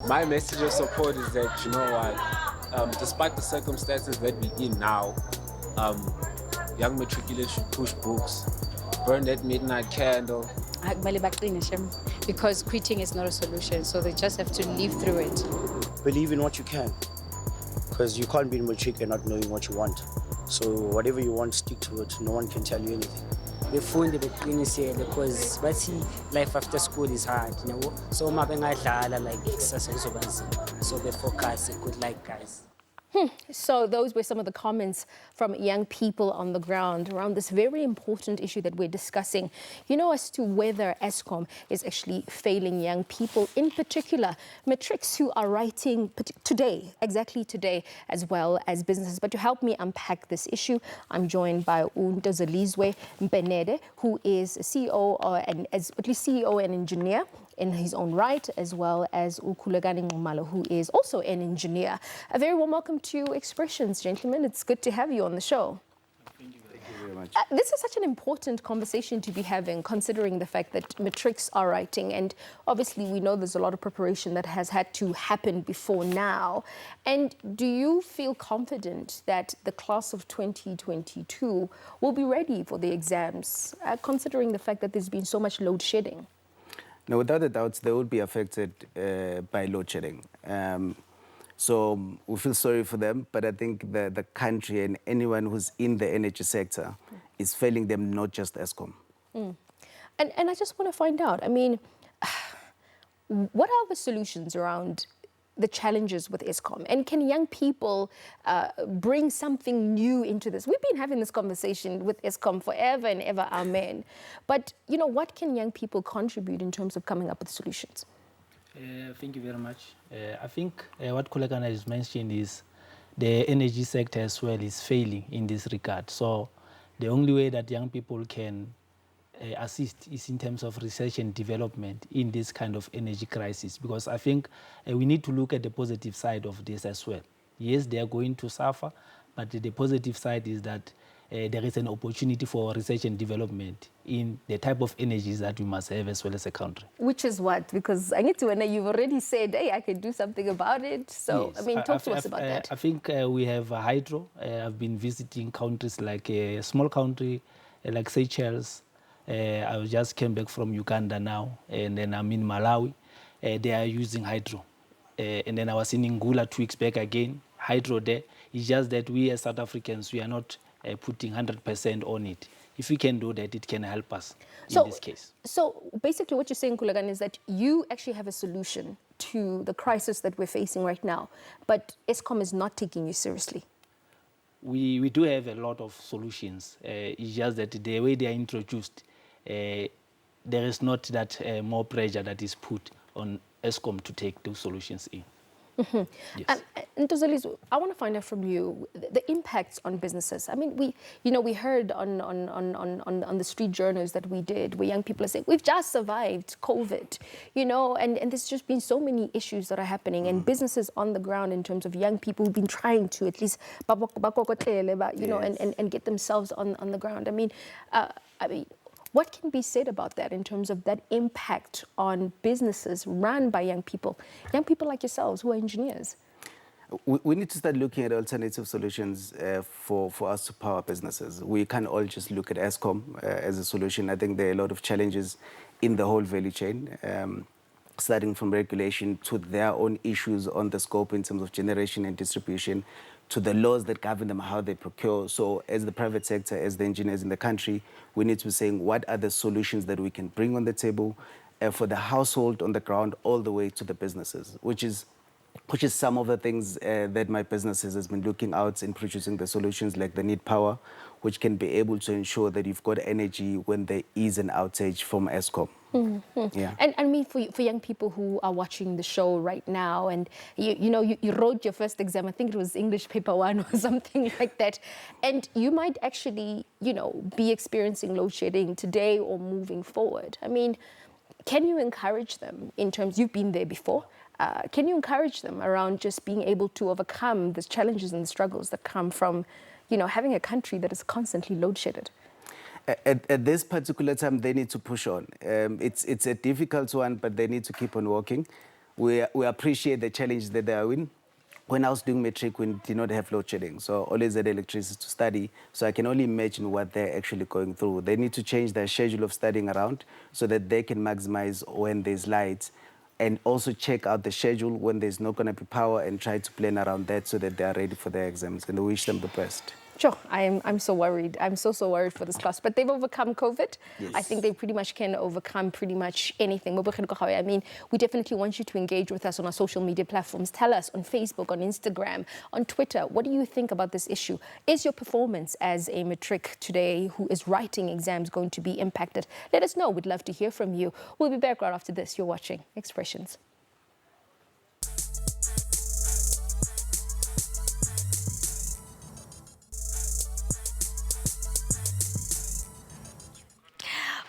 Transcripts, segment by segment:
My message of support is that, you know what, despite the circumstances that we're in now, young matriculants should push books, burn that midnight candle. Because quitting is not a solution, so they just have to live through it. Believe in what you can, because you can't be in matric and not knowing what you want. So whatever you want, stick to it. No one can tell you anything. Befunde beqinisele because bathi life after school is hard, you know. So uma bengadlala like exercise izoba nzima. So be focus, good luck guys. So those were some of the comments from young people on the ground around this very important issue that we're discussing, you know, as to whether Eskom is actually failing young people, in particular matrics who are writing today, exactly today, as well as businesses. But to help me unpack this issue, I'm joined by Ntozolizwe Mpenede, who is CEO and at least CEO and engineer in his own right, as well as Ukhulekani Nxumalo, who is also an engineer. A very warm welcome to Expressions, gentlemen. It's good to have you on the show. Thank you very much. This is such an important conversation to be having, considering the fact that matrics are writing, and obviously we know there's a lot of preparation that has had to happen before now. And do you feel confident that the class of 2022 will be ready for the exams, considering the fact that there's been so much load shedding? No, without a doubt, they will be affected by load shedding. So we feel sorry for them, but I think the country and anyone who's in the energy sector is failing them, not just Eskom. And I just want to find out, I mean, what are the solutions around the challenges with Eskom? And can young people bring something new into this? We've been having this conversation with Eskom forever and ever, amen. But, you know, what can young people contribute in terms of coming up with solutions? Thank you very much. I think what Khulekana has mentioned is the energy sector as well is failing in this regard. So the only way that young people can assist is in terms of research and development in this kind of energy crisis, because I think we need to look at the positive side of this as well. Yes, they are going to suffer, but the positive side is that there is an opportunity for research and development in the type of energies that we must have as well as a country. Which is what? Because I need to know, you've already said, hey, I can do something about it. So, yes. I mean, talk to us about that. I think we have hydro. I've been visiting countries like a small country like Seychelles. I just came back from Uganda now, and then I'm in Malawi. They are using hydro. And then I was in Ngula 2 weeks back again, hydro there. It's just that we as South Africans, we are not putting 100% on it. If we can do that, it can help us in this case. So basically what you're saying, Khulekani, is that you actually have a solution to the crisis that we're facing right now, but Eskom is not taking you seriously. We do have a lot of solutions. It's just that the way they are introduced, there is not that more pressure that is put on Eskom to take those solutions in. Yes. And Ntozolizwe, I want to find out from you the impacts on businesses. I mean, we heard on the street journeys that we did, where young people are saying, we've just survived COVID, you know, and there's just been so many issues that are happening, and businesses on the ground in terms of young people who've been trying to at least, you know, and get themselves on the ground. I mean, what can be said about that in terms of that impact on businesses run by young people like yourselves who are engineers? We need to start looking at alternative solutions for us to power businesses. We can't all just look at Eskom as a solution. I think there are a lot of challenges in the whole value chain, starting from regulation to their own issues on the scope in terms of generation and distribution, to the laws that govern them, how they procure. So as the private sector, as the engineers in the country, we need to be saying what are the solutions that we can bring on the table for the household on the ground all the way to the businesses, which is which is some of the things that my businesses has been looking out in producing the solutions like the need power, which can be able to ensure that you've got energy when there is an outage from Eskom. Yeah. And I mean, for young people who are watching the show right now, and you wrote your first exam, I think it was English paper 1 or something like that, and you might actually, be experiencing load shedding today or moving forward. I mean, can you encourage them in terms, you've been there before, can you encourage them around just being able to overcome the challenges and the struggles that come from, having a country that is constantly load shedded? At this particular time, they need to push on. It's a difficult one, but they need to keep on working. We appreciate the challenge that they are in. When I was doing matric, we did not have load shedding, so always had electricity to study. So I can only imagine what they're actually going through. They need to change their schedule of studying around so that they can maximize when there's light, and also check out the schedule when there's not going to be power and try to plan around that so that they are ready for their exams, and we wish them the best. Sure, I'm so worried. I'm so worried for this class. But they've overcome COVID. Yes. I think they pretty much can overcome pretty much anything. I mean, we definitely want you to engage with us on our social media platforms. Tell us on Facebook, on Instagram, on Twitter, what do you think about this issue? Is your performance as a matric today who is writing exams going to be impacted? Let us know. We'd love to hear from you. We'll be back right after this. You're watching Expressions.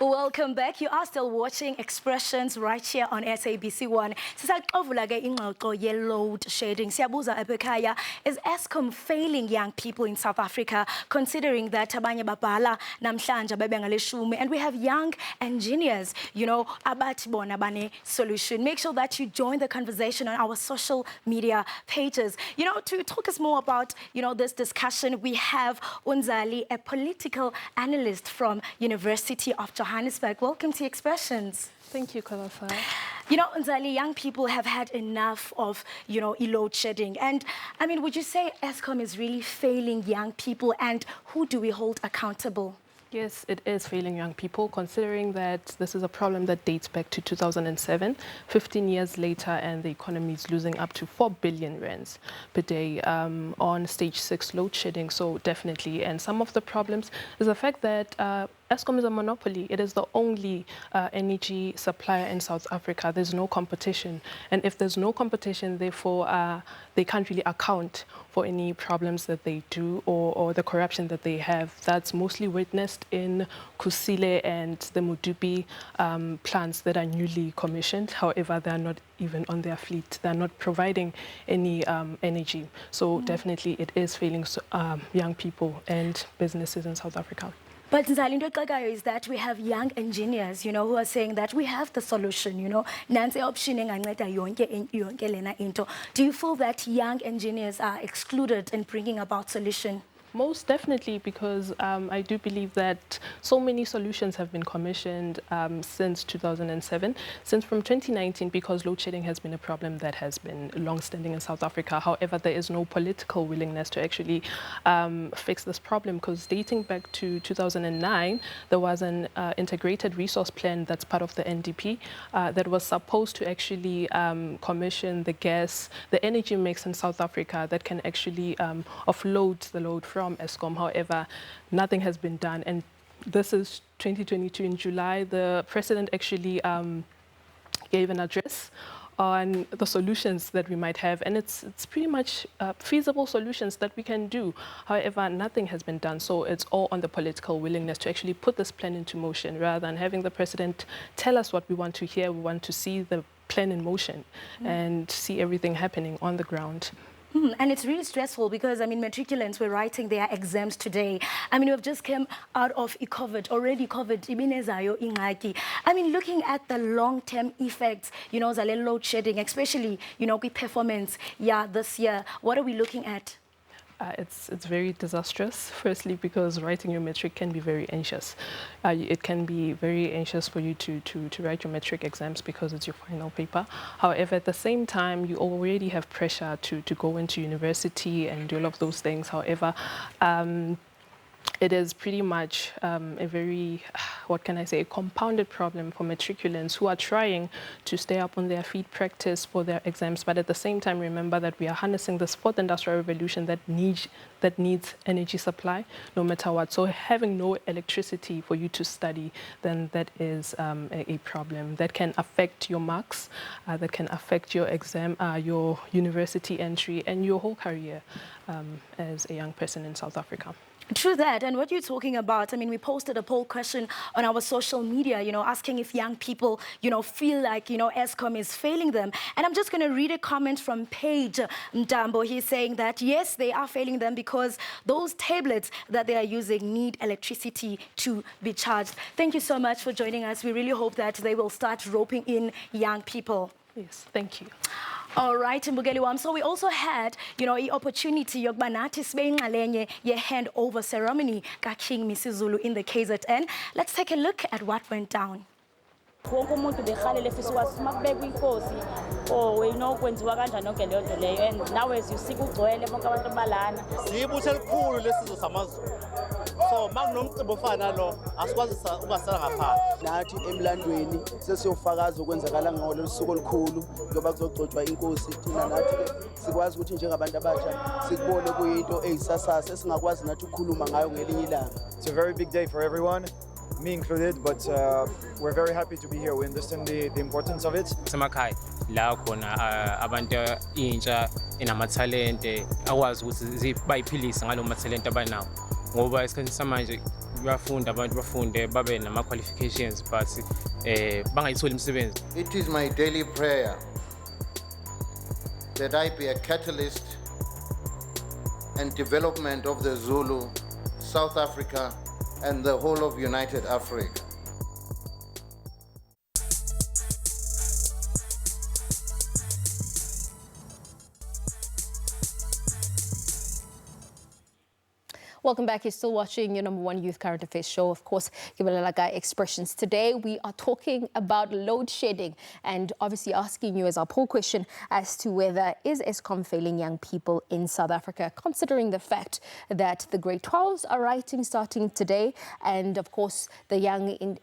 Welcome back. You are still watching Expressions right here on SABC 1. Sisaxovula-ke ingxoxo ye-load shedding. Siyabuza ebekhaya, is Eskom failing young people in South Africa, considering that abanye babhala namhlanje bebengaleshumi, and we have young engineers, abathi bona bane solution. Make sure that you join the conversation on our social media pages. To talk us more about, this discussion, we have Unzali, a political analyst from University of Johannesburg. Welcome to Expressions. Thank you, Kalafa. Unzali, young people have had enough of, load shedding. And I mean, would you say Eskom is really failing young people, and who do we hold accountable? Yes, it is failing young people, considering that this is a problem that dates back to 2007, 15 years later, and the economy is losing up to 4 billion rands per day on stage 6 load shedding. So definitely, and some of the problems is the fact that Eskom is a monopoly. It is the only energy supplier in South Africa. There's no competition. And if there's no competition, therefore, they can't really account for any problems that they do or the corruption that they have. That's mostly witnessed in Kusile and the Mudubi plants that are newly commissioned. However, they are not even on their fleet. They're not providing any energy. So definitely it is failing young people and businesses in South Africa. But Nzali, into exciting is that we have young engineers, who are saying that we have the solution, nansi option enganceda yonke lena into. Do you feel that young engineers are excluded in bringing about solution? Most definitely, because I do believe that so many solutions have been commissioned since 2007, since from 2019, because load shedding has been a problem that has been long-standing in South Africa. However, there is no political willingness to actually fix this problem, because dating back to 2009, there was an integrated resource plan that's part of the NDP that was supposed to actually commission the energy mix in South Africa that can actually offload the load from Eskom. However, nothing has been done, and this is 2022 in July. The president actually gave an address on the solutions that we might have, and it's pretty much feasible solutions that we can do. However, nothing has been done, so it's all on the political willingness to actually put this plan into motion, rather than having the president tell us what we want to hear. We want to see the plan in motion and see everything happening on the ground. And it's really stressful because, I mean, matriculants were writing their exams today. I mean, we've just come out of COVID, already COVID. I mean, looking at the long-term effects, the load shedding, especially, with performance, this year, what are we looking at? It's very disastrous, firstly, because writing your matric can be very anxious. It can be very anxious for you to write your matric exams because it's your final paper. However, at the same time, you already have pressure to go into university and do all of those things. However, it is pretty much a very, what can I say, a compounded problem for matriculants who are trying to stay up on their feet, practice for their exams, but at the same time remember that we are harnessing this fourth industrial revolution that needs energy supply no matter what. So having no electricity for you to study, then that is a problem that can affect your marks, that can affect your exam, your university entry, and your whole career as a young person in South Africa. True that. And what you're talking about, I mean, we posted a poll question on our social media, asking if young people, feel like, Eskom is failing them. And I'm just going to read a comment from Paige Ndambo. He's saying that, yes, they are failing them because those tablets that they are using need electricity to be charged. Thank you so much for joining us. We really hope that they will start roping in young people. Yes, thank you. All right, Mbugeli wam. So we also had, the opportunity yokuba nathi sibe ingxalenye ye-handover ceremony ka-King Misizulu in the KZN. Let's take a look at what went down. Wonke umuntu behalele efisa ukwazi uma kubekwa inkosi kwenziwa kanjani yonke leyo nto leyo, and now as you see kugcwele bonke abantu balana siyibuthe elikhulu lesizwe samaZulu. So makunomcimbi ofana lo asikwazi ungasala ngaphandle. Nathi emlandweni sesiyofakaza okwenzakala ngalo suku olukhulu ngoba kuzogcotshwa inkosi. Thina nathi sikwazi ukuthi njengabantu abasha sikubone kuyinto eyisasasa esingakwazi nathi ukukhuluma ngayo ngelinye ilanga. It's a very big day for everyone, me included, but we're very happy to be here. We understand the importance of it. Semakhaya la khona abantu intsha enamathalente akwazi ukuthi bayiphilise ngalo mathalente abanawo ngoba isikhathi samanje bafunda abantu bafunde babe nama qualifications but bangayitholi imisebenzi. It is my daily prayer that I be a catalyst and development of the Zulu, South Africa, and the whole of United Africa. Welcome back. You're still watching your #1 Youth Current Affairs show. Of course, Gibelelaga Expressions. Today, we are talking about load shedding and obviously asking you as our poll question as to whether is Eskom failing young people in South Africa, considering the fact that the grade 12s are writing starting today. And of course, the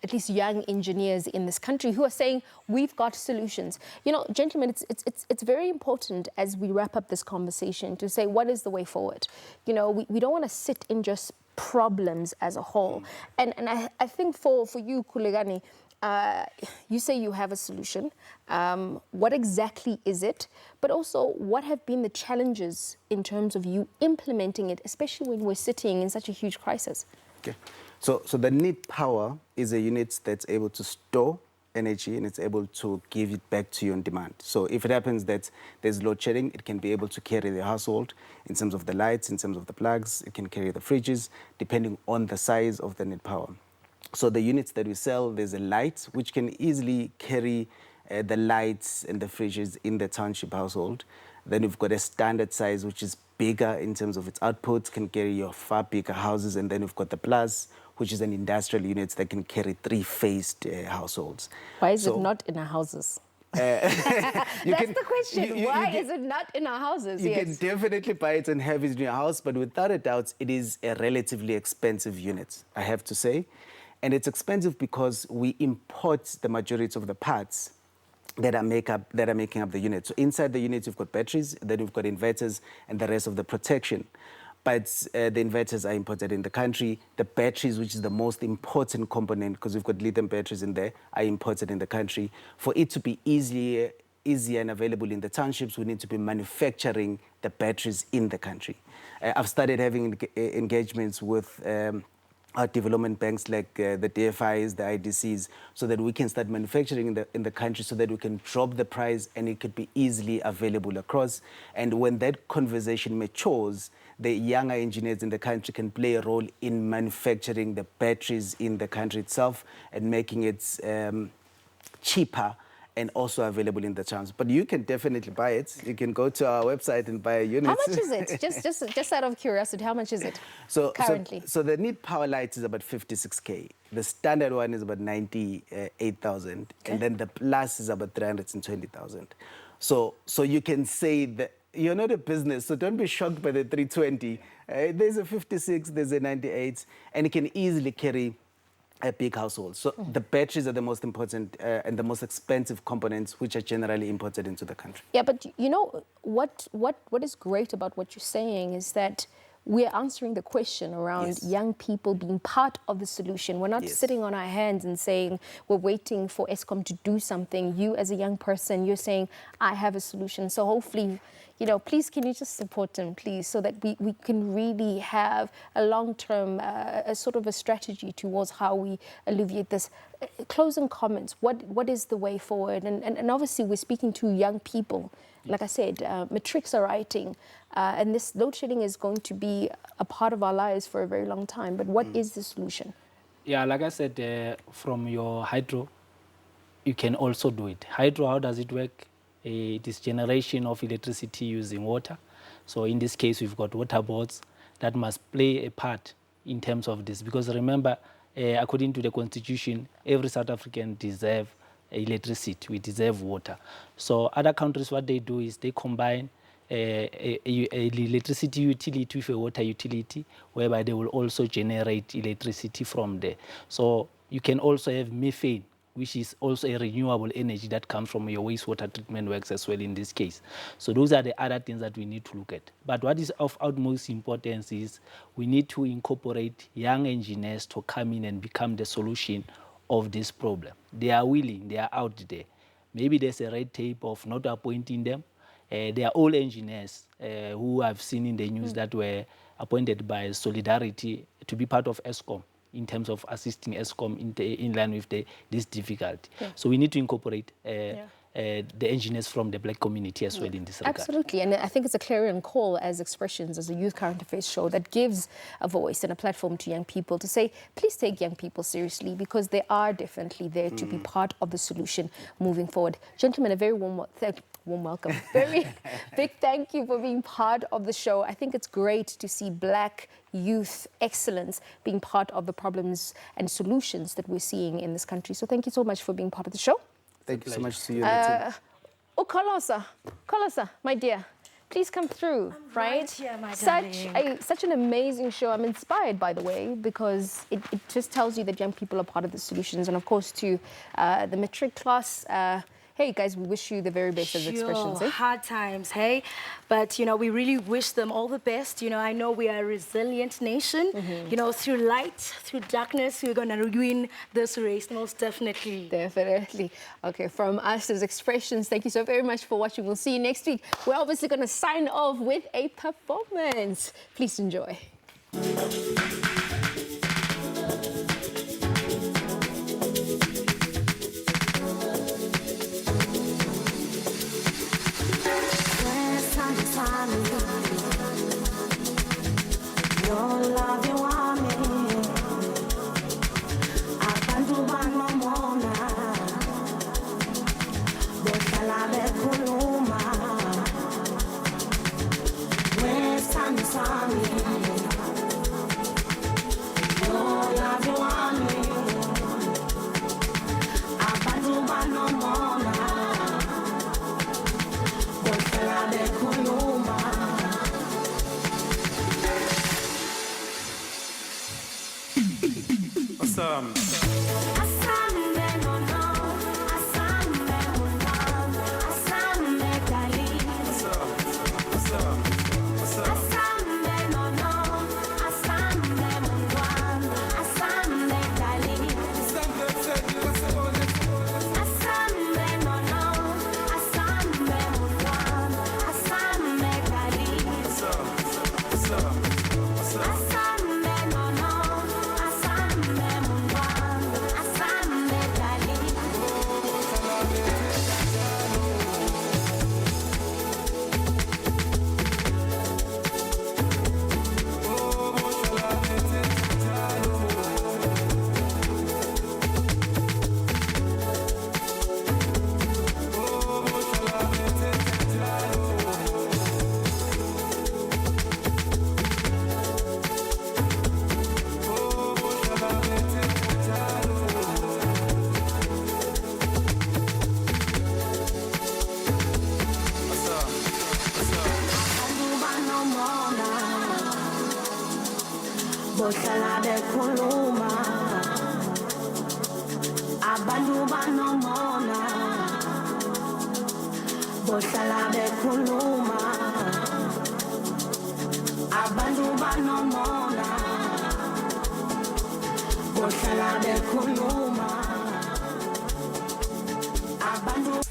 at least young engineers in this country who are saying we've got solutions. Gentlemen, it's very important as we wrap up this conversation to say what is the way forward. We don't want to sit in just problems as a whole. And I think for you, Kulegani, you say you have a solution. What exactly is it? But also, what have been the challenges in terms of you implementing it, especially when we're sitting in such a huge crisis? Okay. So the need power is a unit that's able to store energy and it's able to give it back to you on demand. So if it happens that there's load shedding, it can be able to carry the household in terms of the lights, in terms of the plugs, it can carry the fridges, depending on the size of the need power. So the units that we sell, there's a light which can easily carry the lights and the fridges in the township household. Then we've got a standard size which is bigger in terms of its output, can carry your far bigger houses, and then we've got the plus, which is an industrial unit that can carry 3-phased households. Why is it not in our houses? That's the question. Why is it not in our houses? You can definitely buy it and have it in your house, but without a doubt, it is a relatively expensive unit, I have to say. And it's expensive because we import the majority of the parts that are making up the unit. So inside the unit, you've got batteries, then you've got inverters, and the rest of the protection. But the inverters are imported in the country. The batteries, which is the most important component, because we've got lithium batteries in there, are imported in the country. For it to be easier and available in the townships, we need to be manufacturing the batteries in the country. I've started having engagements with our development banks like the DFIs, the IDCs, so that we can start manufacturing in the country so that we can drop the price and it could be easily available across. And when that conversation matures, the younger engineers in the country can play a role in manufacturing the batteries in the country itself and making it cheaper and also available in the towns. But you can definitely buy it. You can go to our website and buy a unit. How much is it? just out of curiosity, how much is it currently? So the need power light is about 56K. The standard one is about 98,000. Okay. And then the plus is about 320,000. So you can say that you're not a business, so don't be shocked by the 320. There's a 56, there's a 98, and it can easily carry a big household. So the batteries are the most important and the most expensive components, which are generally imported into the country. Yeah, but you know, what is great about what you're saying is that we're answering the question around young people being part of the solution. We're not sitting on our hands and saying we're waiting for Eskom to do something. You as a young person, you're saying, I have a solution. So hopefully, you know, please can you just support them, please, so that we can really have a long-term, a sort of a strategy towards how we alleviate this. Closing comments, what is the way forward? And obviously we're speaking to young people. Like I said, matrics are writing, and this load shedding is going to be a part of our lives for a very long time. But what is the solution? Yeah, like I said, from your hydro, you can also do it. Hydro, how does it work? It is generation of electricity using water. So in this case, we've got water boards that must play a part in terms of this. Because remember, according to the Constitution, every South African deserves electricity, we deserve water. So other countries, what they do is they combine an electricity utility with a water utility, whereby they will also generate electricity from there. So you can also have methane, which is also a renewable energy that comes from your wastewater treatment works as well in this case. So those are the other things that we need to look at. But what is of utmost importance is we need to incorporate young engineers to come in and become the solution of this problem. They are willing, they are out there. Maybe there's a red tape of not appointing them. They are all engineers who I've seen in the news that were appointed by Solidarity to be part of Eskom in terms of assisting Eskom in line with this difficulty. So we need to incorporate the engineers from the black community as well in this regard. Absolutely, and I think it's a clarion call as Expressions, as a youth current affairs show that gives a voice and a platform to young people to say, please take young people seriously, because they are definitely there to be part of the solution moving forward. Gentlemen, a very warm welcome. Very big thank you for being part of the show. I think it's great to see black youth excellence being part of the problems and solutions that we're seeing in this country. So thank you so much for being part of the show. Thank you so much to you and the team. Oh, Kolosa, my dear, please come through, right? Here, my Such an amazing show. I'm inspired, by the way, because it just tells you that young people are part of the solutions. And of course, to the matric class, hey guys, we wish you the very best as Expressions. Hard times, hey? But, you know, we really wish them all the best. You know, I know we are a resilient nation. You know, through light, through darkness, we're going to win this race, most definitely. Definitely. Okay, from us as Expressions, thank you so very much for watching. We'll see you next week. We're obviously going to sign off with a performance. Please enjoy. Your love, you want me. I can't do one more. But I love Kuluma. Where's Sammy? Your love, you want me. I can't do one more. But I love Kuluma. bohlala bekhuluma abantu banomona bohlala bekhuluma abantu banomona bohlala bekhuluma abantu